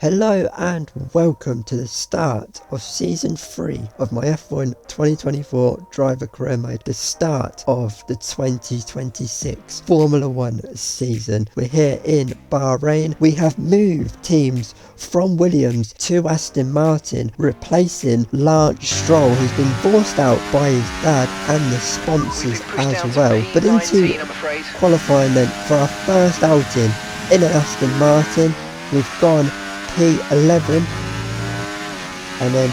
Hello and welcome to the start of Season 3 of my F1 2024 Driver Career Mode, the start of the 2026 Formula 1 season. We're here in Bahrain. We have moved teams from Williams to Aston Martin, replacing Lance Stroll, who's been forced out by his dad and the sponsors as well. But into qualifying then for our first outing in an Aston Martin, we've gone P11, and then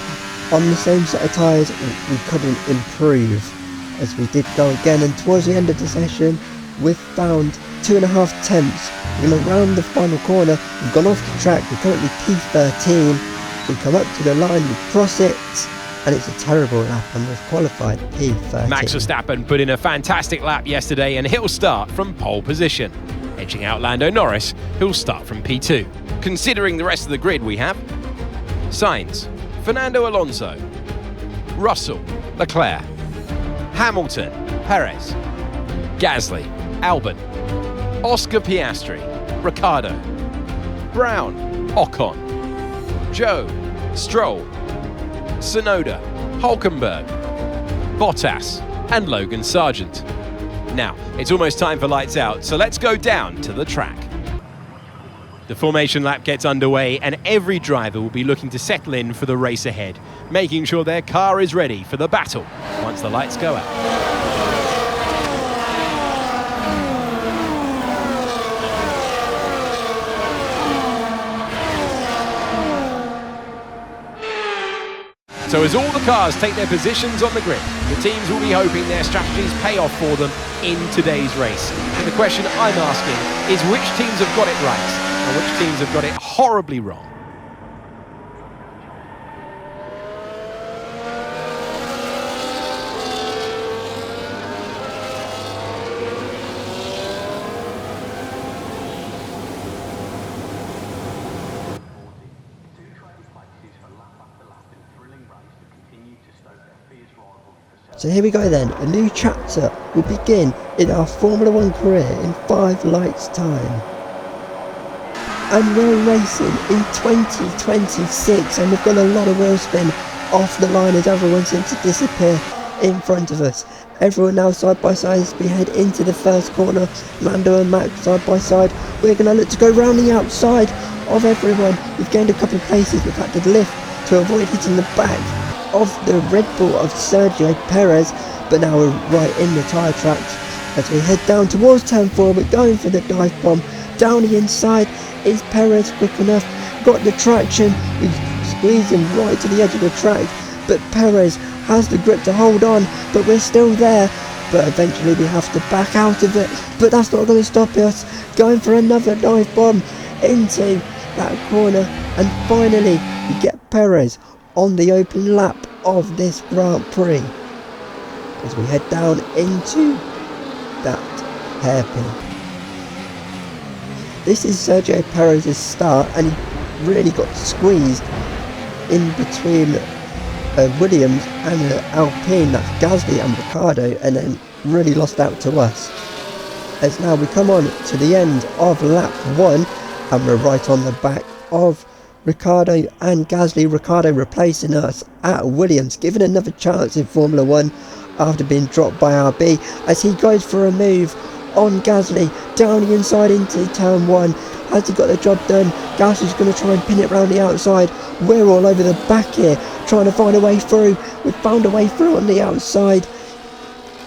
on the same set of tyres we couldn't improve as we did go again, and towards the end of the session we've found 2.5 tenths. We're going to round the final corner. We've gone off the track. We're currently P13. We come up to the line, we cross it, and it's a terrible lap, and we've qualified P13. Max Verstappen put in a fantastic lap yesterday, and he'll start from pole position, edging out Lando Norris, who'll start from P2. Considering the rest of the grid, we have Sainz, Fernando Alonso, Russell, Leclerc, Hamilton, Perez, Gasly, Albon, Oscar Piastri, Ricciardo, Brown, Ocon, Joe, Stroll, Tsunoda, Hülkenberg, Bottas and Logan Sargent. Now, it's almost time for lights out, so let's go down to the track. The formation lap gets underway, and every driver will be looking to settle in for the race ahead, making sure their car is ready for the battle once the lights go out. So as all the cars take their positions on the grid, the teams will be hoping their strategies pay off for them in today's race. And the question I'm asking is, which teams have got it right and which teams have got it horribly wrong? So here we go then, a new chapter will begin in our Formula 1 career in 5 lights time. And we're racing in 2026, and we've got a lot of wheel spin off the line as everyone seems to disappear in front of us. Everyone now side by side as we head into the first corner. Lando and Max side by side. We're going to look to go round the outside of everyone. We've gained a couple of places. We've had to lift to avoid hitting the back of the Red Bull of Sergio Perez, but now we're right in the tyre tracks as we head down towards turn 4. We're going for the dive bomb down the inside. Is Perez quick enough? Got the traction. We squeeze him right to the edge of the track, but Perez has the grip to hold on, but we're still there. But eventually we have to back out of it, but that's not going to stop us. Going for another dive bomb into that corner, and finally we get Perez on the open lap of this Grand Prix as we head down into that hairpin. This is Sergio Perez's start, and he really got squeezed in between Williams and Alpine, that's Gasly and Ricciardo, and then really lost out to us. As now we come on to the end of lap 1, and we're right on the back of Ricciardo and Gasly. Ricciardo replacing us at Williams, given another chance in Formula 1 after being dropped by RB, as he goes for a move on Gasly down the inside into turn 1. Has he got the job done? Gasly's going to try and pin it round the outside. We're all over the back here trying to find a way through. We've found a way through on the outside.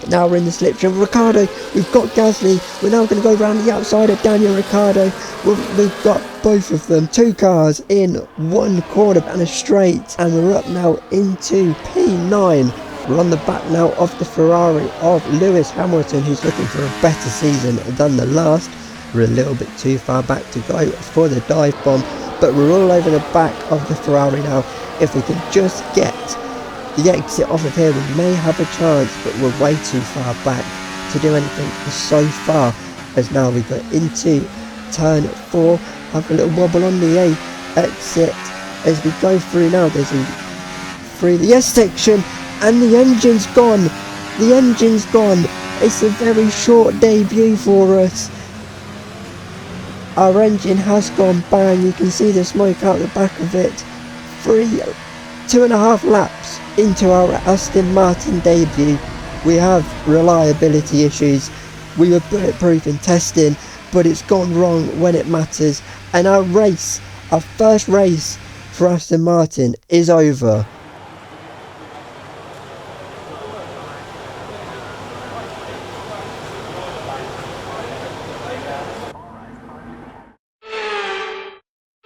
Now we're in the slipstream. Ricciardo, we've got Gasly. We're now going to go round the outside of Daniel Ricciardo. We've got both of them. 2 cars in 1 corner and a straight. And we're up now into P9. We're on the back now of the Ferrari of Lewis Hamilton, who's looking for a better season than the last. We're a little bit too far back to go for the dive bomb, but we're all over the back of the Ferrari now. If we can just get the exit off of here, we may have a chance, but we're way too far back to do anything so far. As now we go into turn 4, have a little wobble on the exit as we go through. Now there's through the S section, and the engine's gone. The engine's gone. It's a very short debut for us. Our engine has gone bang, you can see the smoke out the back of it. 2.5 laps into our Aston Martin debut, we have reliability issues. We were bulletproof in testing, but it's gone wrong when it matters, and our first race for Aston Martin is over.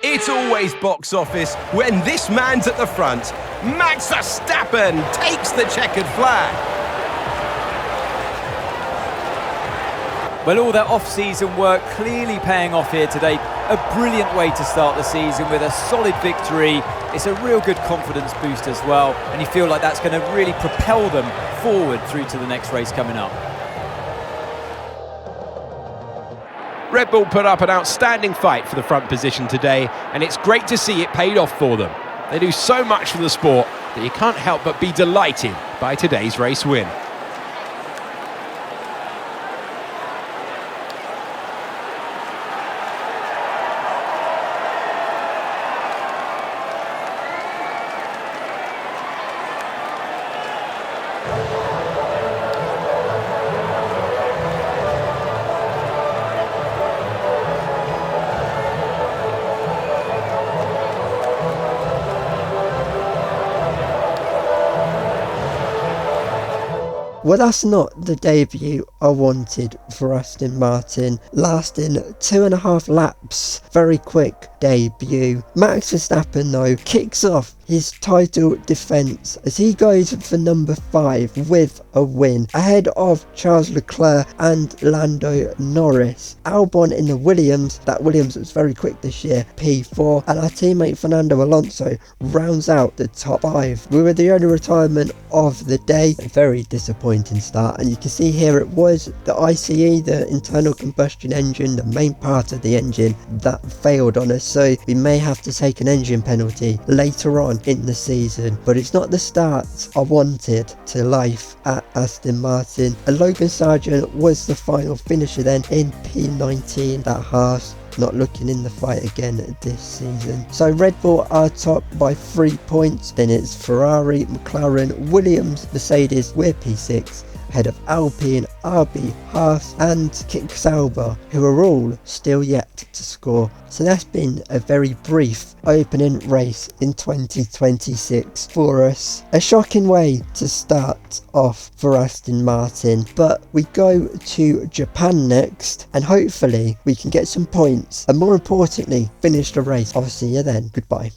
It's always box office when this man's at the front. Max Verstappen takes the checkered flag. Well, all their off-season work clearly paying off here today. A brilliant way to start the season with a solid victory. It's a real good confidence boost as well, and you feel like that's going to really propel them forward through to the next race coming up. Red Bull put up an outstanding fight for the front position today, and it's great to see it paid off for them. They do so much for the sport that you can't help but be delighted by today's race win. Well, that's not the debut I wanted for Aston Martin, lasting 2.5 laps. Very quick debut. Max Verstappen though kicks off his title defence as he goes for number 5 with a win, ahead of Charles Leclerc and Lando Norris. Albon in the Williams, that Williams was very quick this year, P4, and our teammate Fernando Alonso rounds out the top 5. We were the only retirement of the day. A very disappointing start, and you can see here it was the ICE, the internal combustion engine, the main part of the engine, that failed on us, so we may have to take an engine penalty later on in the season. But it's not the start I wanted to life at Aston Martin. And Logan Sargent was the final finisher then in P19. That Haas not looking in the fight again this season. So Red Bull are top by 3 points, then it's Ferrari, McLaren, Williams, Mercedes, we're P6, ahead of Alpine, RB, Haas and Kik Sauber, who are all still yet to score. So that's been a very brief opening race in 2026 for us. A shocking way to start off for Aston Martin, but we go to Japan next and hopefully we can get some points and more importantly finish the race. I'll see you then. Goodbye.